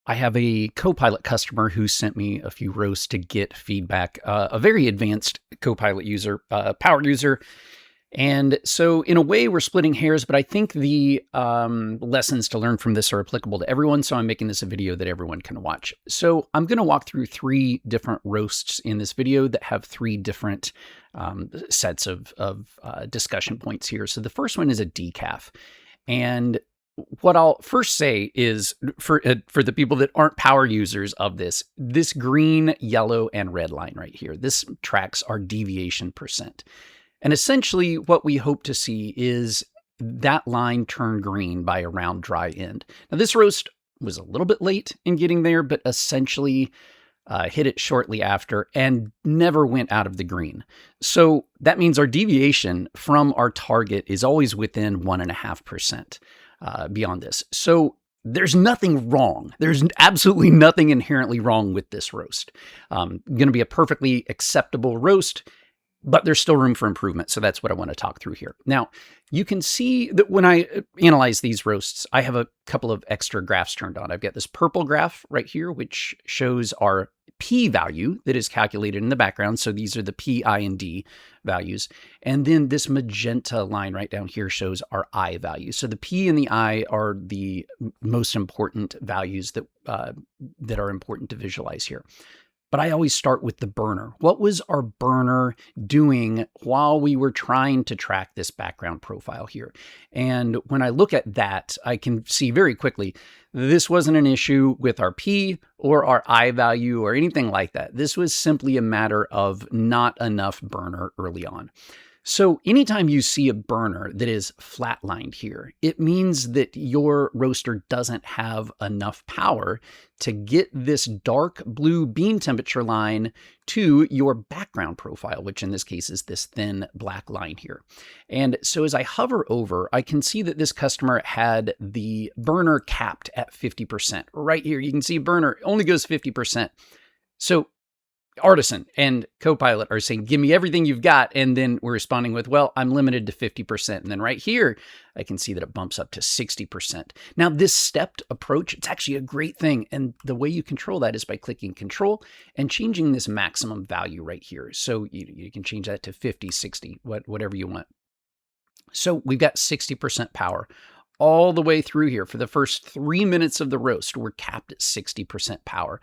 I have a Copilot customer who sent me a few roasts to get feedback, a very advanced Copilot user, power user. And so in a way we're splitting hairs, but I think the lessons to learn from this are applicable to everyone. So I'm making this a video that everyone can watch. So I'm going to walk through 3 different roasts in this video that have 3 different sets of discussion points here. So the first one is a decaf. And what I'll first say is for the people that aren't power users of this green, yellow, and red line right here, this tracks our deviation percent. And essentially what we hope to see is that line turn green by around dry end. Now this roast was a little bit late in getting there, but essentially hit it shortly after and never went out of the green. So that means our deviation from our target is always within 1.5%. Beyond this. So there's nothing wrong. There's absolutely nothing inherently wrong with this roast. Going to be a perfectly acceptable roast, but there's still room for improvement. So that's what I want to talk through here. Now, you can see that when I analyze these roasts, I have a couple of extra graphs turned on. I've got this purple graph right here, which shows our P value that is calculated in the background. So these are the P, I, and D values. And then this magenta line right down here shows our I value. So the P and the I are the most important values that are important to visualize here. But I always start with the burner. What was our burner doing while we were trying to track this background profile here? And when I look at that, I can see very quickly, this wasn't an issue with our P or our I value or anything like that. This was simply a matter of not enough burner early on. So anytime you see a burner that is flatlined here, it means that your roaster doesn't have enough power to get this dark blue bean temperature line to your background profile, which in this case is this thin black line here. And so as I hover over, I can see that this customer had the burner capped at 50%. Right here, you can see burner only goes 50%. So Artisan and Copilot are saying, give me everything you've got. And then we're responding with, well, I'm limited to 50%. And then right here, I can see that it bumps up to 60%. Now, this stepped approach, it's actually a great thing. And the way you control that is by clicking Control and changing this maximum value right here. So you can change that to 50, 60, whatever you want. So we've got 60% power all the way through here. For the first 3 minutes of the roast, we're capped at 60% power.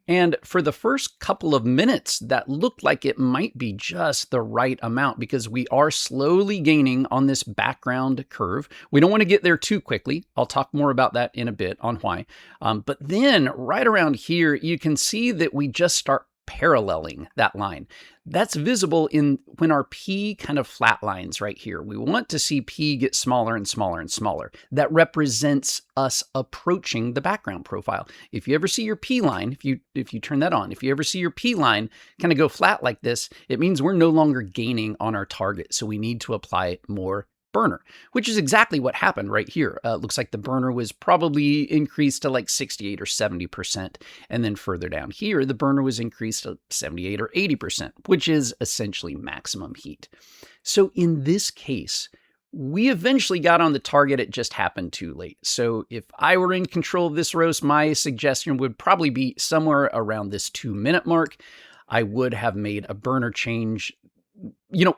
And for the first couple of minutes, that looked like it might be just the right amount because we are slowly gaining on this background curve. We don't want to get there too quickly. I'll talk more about that in a bit on why. But then right around here, you can see that we just start paralleling that line. That's visible when our P kind of flatlines right here. We want to see P get smaller and smaller and smaller. That represents us approaching the background profile. If you ever see your P line, if you turn that on, if you ever see your P line kind of go flat like this, it means we're no longer gaining on our target. So we need to apply more burner, which is exactly what happened right here. Looks like the burner was probably increased to like 68 or 70%. And then further down here, the burner was increased to 78 or 80%, which is essentially maximum heat. So in this case, we eventually got on the target. It just happened too late. So if I were in control of this roast, my suggestion would probably be somewhere around this 2-minute mark. I would have made a burner change.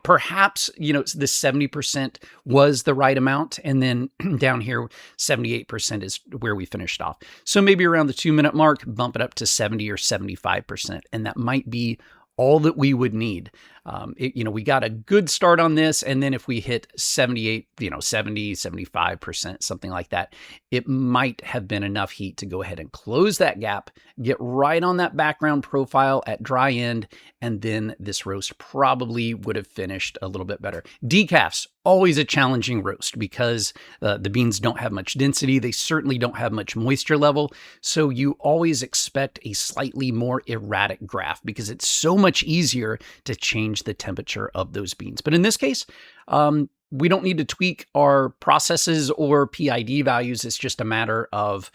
Perhaps, the 70% was the right amount. And then down here, 78% is where we finished off. So maybe around the 2-minute mark, bump it up to 70 or 75%. And that might be all that we would need. We got a good start on this. And then if we hit 78, 70, 75%, something like that, it might have been enough heat to go ahead and close that gap, get right on that background profile at dry end. And then this roast probably would have finished a little bit better. Decafs, always a challenging roast because the beans don't have much density. They certainly don't have much moisture level. So you always expect a slightly more erratic graph because it's so much easier to change the temperature of those beans. But in this case, we don't need to tweak our processes or PID values. It's just a matter of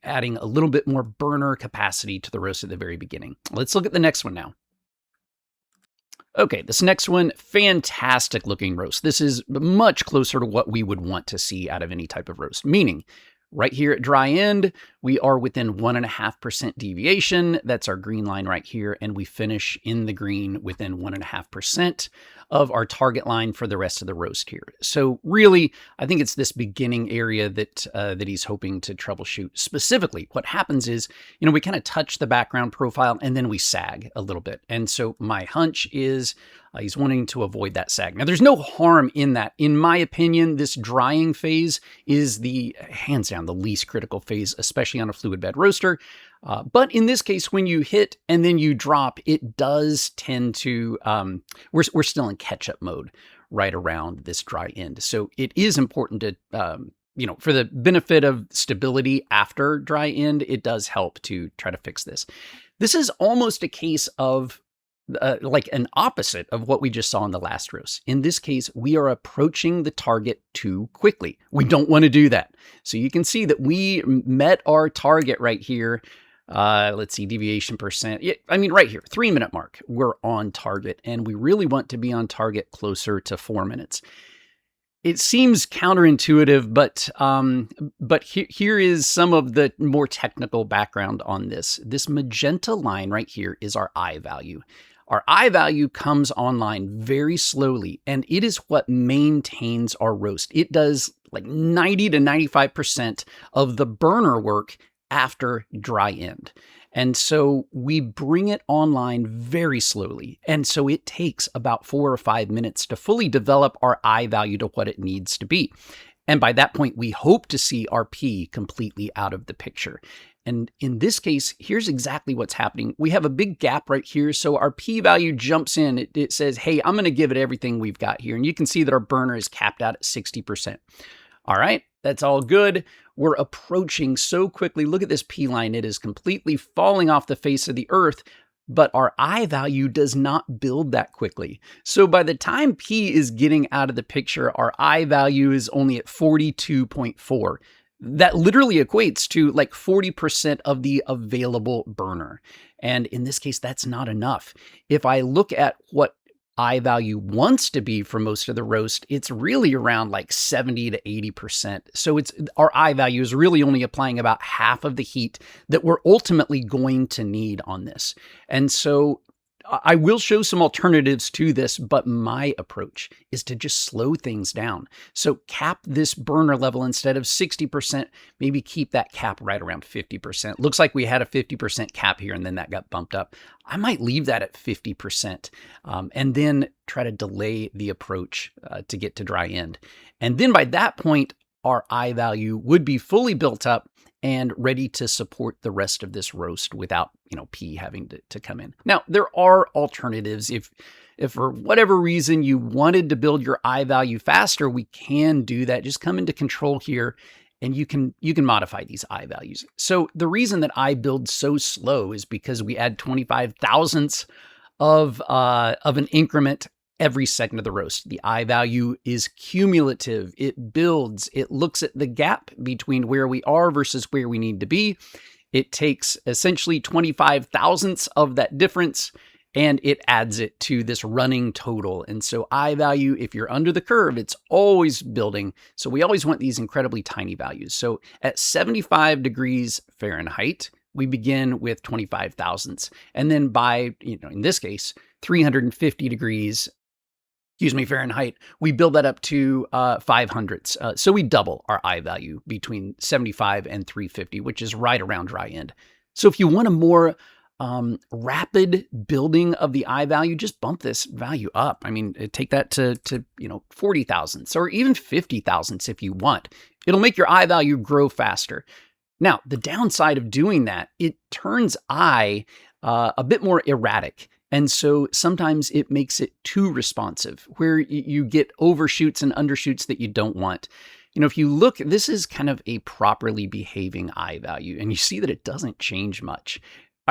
adding a little bit more burner capacity to the roast at the very beginning. Let's look at the next one now. Okay, this next one, fantastic looking roast. This is much closer to what we would want to see out of any type of roast, meaning Right here at dry end, we are within 1.5% deviation. That's our green line right here. And we finish in the green within 1.5% of our target line for the rest of the roast here. So really, I think it's this beginning area that he's hoping to troubleshoot. Specifically, what happens is, we kind of touch the background profile and then we sag a little bit. And so my hunch is he's wanting to avoid that sag. Now, there's no harm in that. In my opinion, this drying phase is the hands down the least critical phase, especially on a fluid bed roaster. But in this case, when you hit and then you drop, it does tend to, we're still in catch-up mode right around this dry end. So it is important to, for the benefit of stability after dry end, it does help to try to fix this. This is almost a case of like an opposite of what we just saw in the last roast. In this case, we are approaching the target too quickly. We don't want to do that. So you can see that we met our target right here. Let's see, deviation percent. Yeah, I mean, right here, 3-minute mark, we're on target, and we really want to be on target closer to 4 minutes. It seems counterintuitive, but here is some of the more technical background on this. This magenta line right here is our I value. Our I value comes online very slowly, and it is what maintains our roast. It does like 90 to 95% of the burner work after dry end. And so we bring it online very slowly. And so it takes about 4 or 5 minutes to fully develop our I value to what it needs to be. And by that point, we hope to see our P completely out of the picture. And in this case, here's exactly what's happening. We have a big gap right here. So our P value jumps in. It says, hey, I'm going to give it everything we've got here. And you can see that our burner is capped out at 60%. All right, that's all good. We're approaching so quickly. Look at this P line. It is completely falling off the face of the earth, but our I value does not build that quickly. So by the time P is getting out of the picture, our I value is only at 42.4. That literally equates to like 40% of the available burner. And in this case, that's not enough. If I look at what I value wants to be for most of the roast, it's really around like 70 to 80%. So our I value is really only applying about half of the heat that we're ultimately going to need on this. And so I will show some alternatives to this, but my approach is to just slow things down. So cap this burner level instead of 60%, maybe keep that cap right around 50%. Looks like we had a 50% cap here and then that got bumped up. I might leave that at 50% and then try to delay the approach to get to dry end. And then by that point, our I value would be fully built up and ready to support the rest of this roast without, P having to come in. Now, there are alternatives. If for whatever reason you wanted to build your I value faster, we can do that. Just come into control here and you can modify these I values. So the reason that I build so slow is because we add 25 thousandths of an increment every second of the roast. The I value is cumulative. It builds. It looks at the gap between where we are versus where we need to be. It takes essentially 25 thousandths of that difference and it adds it to this running total. And so I value, if you're under the curve, it's always building. So we always want these incredibly tiny values. So at 75 degrees Fahrenheit, we begin with 25 thousandths. And then by, in this case, 350 degrees Fahrenheit, we build that up to 500ths. So we double our I value between 75 and 350, which is right around dry end. So if you want a more rapid building of the I value, just bump this value up. I mean, take that to 40 thousandths or even 50 thousandths if you want. It'll make your I value grow faster. Now, the downside of doing that, it turns I a bit more erratic. And so sometimes it makes it too responsive, where you get overshoots and undershoots that you don't want. If you look, this is kind of a properly behaving I value, and you see that it doesn't change much.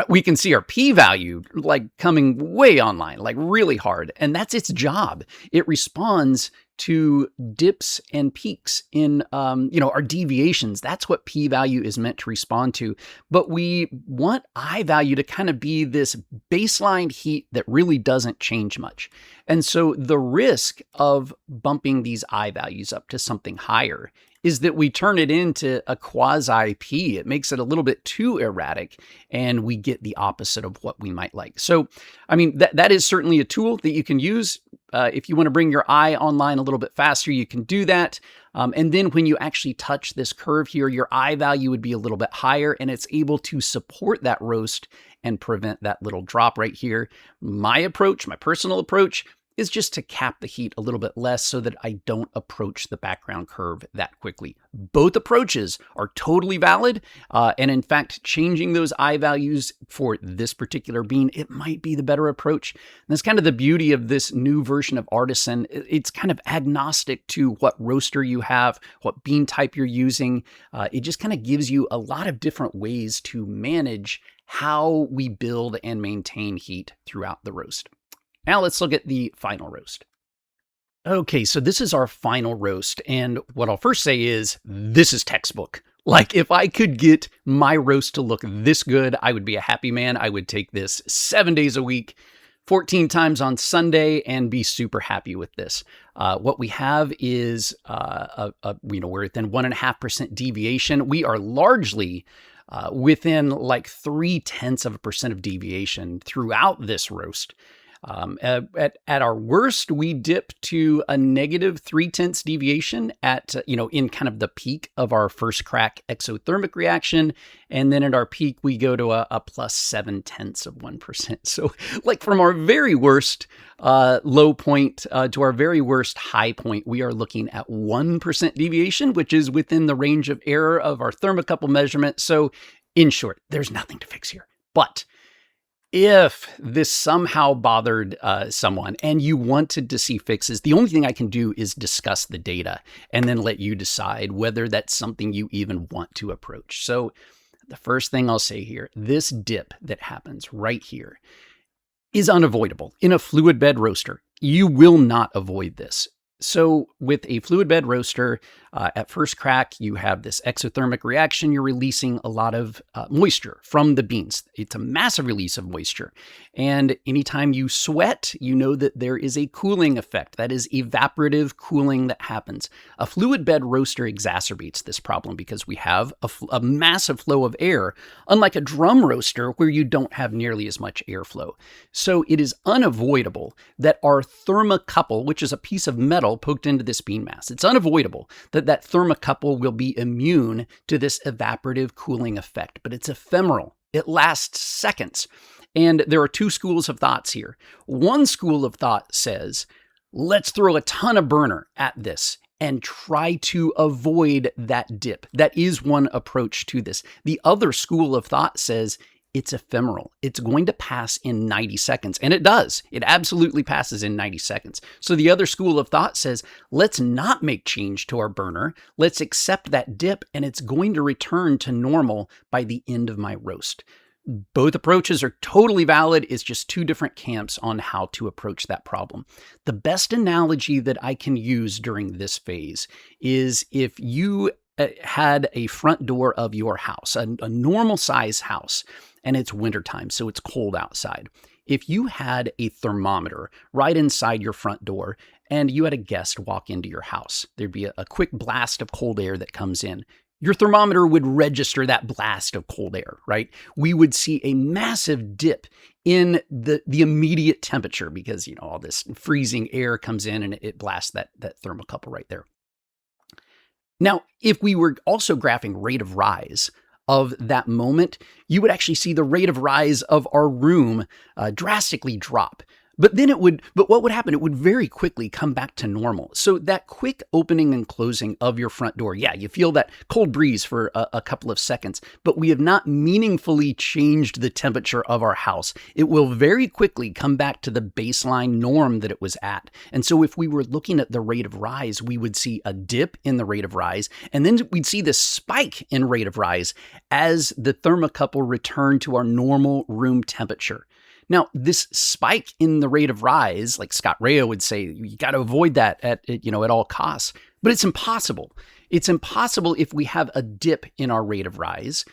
We can see our P value like coming way online, like really hard, and that's its job. It responds to dips and peaks in, our deviations. That's what P value is meant to respond to. But we want I value to kind of be this baseline heat that really doesn't change much. And so the risk of bumping these I values up to something higher is that we turn it into a quasi P. It makes it a little bit too erratic, and we get the opposite of what we might like. So, I mean, that is certainly a tool that you can use. If you want to bring your eye online a little bit faster, you can do that. And then when you actually touch this curve here, your eye value would be a little bit higher, and it's able to support that roast and prevent that little drop right here. My approach, my personal approach, is just to cap the heat a little bit less so that I don't approach the background curve that quickly. Both approaches are totally valid. And in fact, changing those eye values for this particular bean, it might be the better approach. And that's kind of the beauty of this new version of Artisan. It's kind of agnostic to what roaster you have, what bean type you're using. It just kind of gives you a lot of different ways to manage how we build and maintain heat throughout the roast. Now let's look at the final roast. Okay, so this is our final roast, and what I'll first say is, this is textbook. Like, if I could get my roast to look this good, I would be a happy man. I would take this 7 days a week, 14 times on Sunday, and be super happy with this. What we have is, we're within 1.5% deviation. We are largely within like 0.3% of deviation throughout this roast. At our worst, we dip to a negative 0.3 deviation at, in kind of the peak of our first crack exothermic reaction. And then at our peak, we go to a plus 0.7%. So like from our very worst low point to our very worst high point, we are looking at 1% deviation, which is within the range of error of our thermocouple measurement. So in short, there's nothing to fix here. But if this somehow bothered someone and you wanted to see fixes, the only thing I can do is discuss the data and then let you decide whether that's something you even want to approach. So the first thing I'll say here, this dip that happens right here is unavoidable. In a fluid bed roaster, you will not avoid this. So with a fluid bed roaster, at first crack, you have this exothermic reaction. You're releasing a lot of moisture from the beans. It's a massive release of moisture. And anytime you sweat, you know that there is a cooling effect. That is evaporative cooling that happens. A fluid bed roaster exacerbates this problem because we have a massive flow of air, unlike a drum roaster where you don't have nearly as much airflow. So it is unavoidable that our thermocouple, which is a piece of metal poked into this bean mass, it's unavoidable that thermocouple will be immune to this evaporative cooling effect, but it's ephemeral. It lasts seconds. And there are two schools of thoughts here. One school of thought says, let's throw a ton of burner at this and try to avoid that dip. That is one approach to this. The other school of thought says, it's ephemeral. It's going to pass in 90 seconds. And it does. It absolutely passes in 90 seconds. So the other school of thought says, let's not make change to our burner. Let's accept that dip, and it's going to return to normal by the end of my roast. Both approaches are totally valid. It's just two different camps on how to approach that problem. The best analogy that I can use during this phase is if you had a front door of your house, a normal size house, and it's wintertime, so it's cold outside. If you had a thermometer right inside your front door and you had a guest walk into your house, there'd be a quick blast of cold air that comes in. Your thermometer would register that blast of cold air, right? We would see a massive dip in the immediate temperature because, all this freezing air comes in and it blasts that thermocouple right there. Now, if we were also graphing rate of rise of that moment, you would actually see the rate of rise of our room drastically drop. But what would happen? It would very quickly come back to normal. So that quick opening and closing of your front door, yeah, you feel that cold breeze for a couple of seconds, but we have not meaningfully changed the temperature of our house. It will very quickly come back to the baseline norm that it was at. And so if we were looking at the rate of rise, we would see a dip in the rate of rise, and then we'd see this spike in rate of rise as the thermocouple returned to our normal room temperature. Now, this spike in the rate of rise, like Scott Rayo would say, you got to avoid that at all costs. But it's impossible. It's impossible if we have a dip in our rate of rise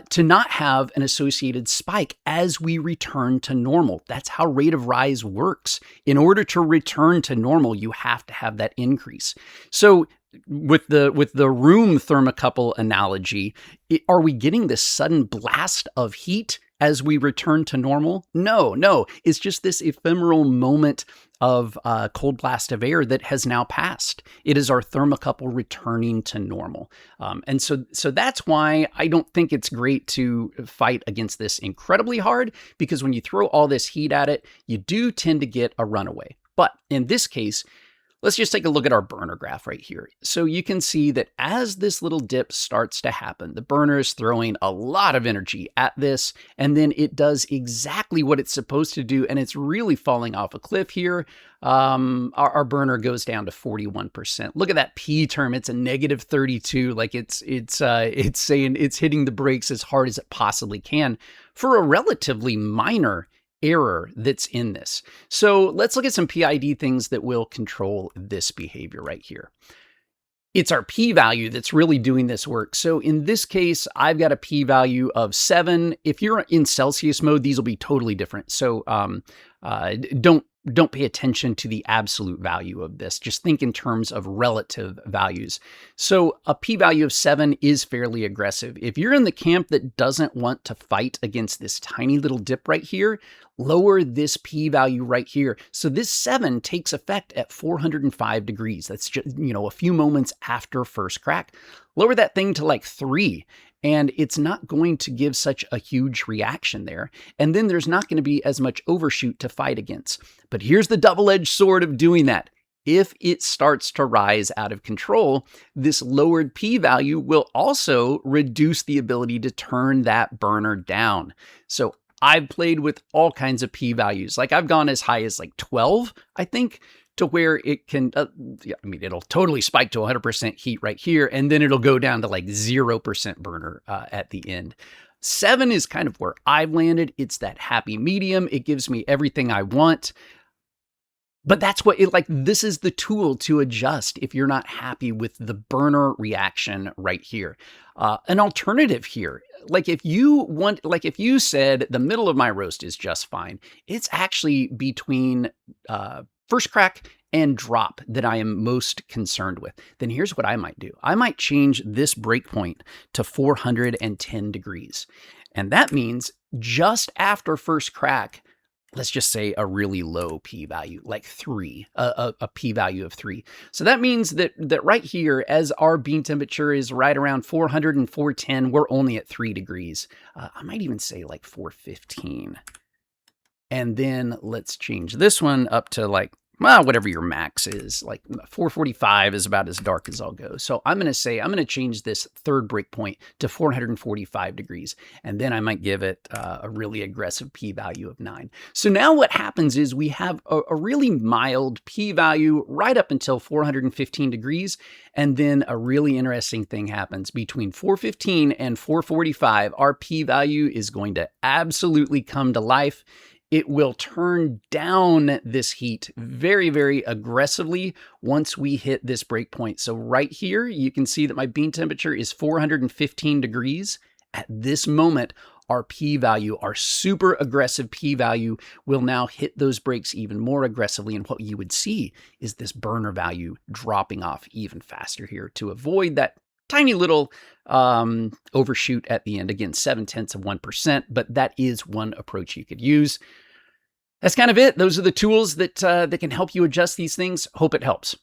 to not have an associated spike as we return to normal. That's how rate of rise works. In order to return to normal, you have to have that increase. So with the room thermocouple analogy, are we getting this sudden blast of heat as we return to normal? No, it's just this ephemeral moment of cold blast of air that has now passed. It is our thermocouple returning to normal. And so that's why I don't think it's great to fight against this incredibly hard, because when you throw all this heat at it, you do tend to get a runaway. But in this case, let's just take a look at our burner graph right here. So you can see that as this little dip starts to happen, the burner is throwing a lot of energy at this, and then it does exactly what it's supposed to do, and it's really falling off a cliff here. Our burner goes down to 41%. Look at that P term. It's a negative 32. Like it's saying it's hitting the brakes as hard as it possibly can for a relatively minor error that's in this. So let's look at some PID things that will control this behavior right here. It's our p-value that's really doing this work. So in this case, I've got a p-value of 7. If you're in Celsius mode, these will be totally different. So don't pay attention to the absolute value of this. Just think in terms of relative values. So a p-value of 7 is fairly aggressive. If you're in the camp that doesn't want to fight against this tiny little dip right here, lower this p-value right here. So this 7 takes effect at 405 degrees. That's just, a few moments after first crack. Lower that thing to like 3. And it's not going to give such a huge reaction there. And then there's not going to be as much overshoot to fight against. But here's the double-edged sword of doing that. If it starts to rise out of control, this lowered p-value will also reduce the ability to turn that burner down. So I've played with all kinds of p-values. Like I've gone as high as like 12, I think, to where it can, it'll totally spike to 100% heat right here, and then it'll go down to like 0% burner at the end. 7 is kind of where I've landed. It's that happy medium. It gives me everything I want. But that's what this is the tool to adjust if you're not happy with the burner reaction right here. An alternative here, if you said the middle of my roast is just fine, it's actually between first crack and drop that I am most concerned with, then here's what I might do. I might change this breakpoint to 410 degrees. And that means just after first crack, let's just say a really low p-value, like 3, a p-value of 3. So that means that right here, as our bean temperature is right around 400 and 410, we're only at 3 degrees. I might even say like 415. And then let's change this one up to whatever your max is. Like 445 is about as dark as I'll go. So I'm going to change this third breakpoint to 445 degrees. And then I might give it a really aggressive p-value of 9. So now what happens is we have a really mild p-value right up until 415 degrees. And then a really interesting thing happens. Between 415 and 445, our p-value is going to absolutely come to life. It will turn down this heat very, very aggressively once we hit this breakpoint. So right here, you can see that my bean temperature is 415 degrees. At this moment, our p-value, our super aggressive p-value, will now hit those brakes even more aggressively. And what you would see is this burner value dropping off even faster here to avoid that tiny little overshoot at the end. Again, 0.7%, but that is one approach you could use. That's kind of it. Those are the tools that can help you adjust these things. Hope it helps.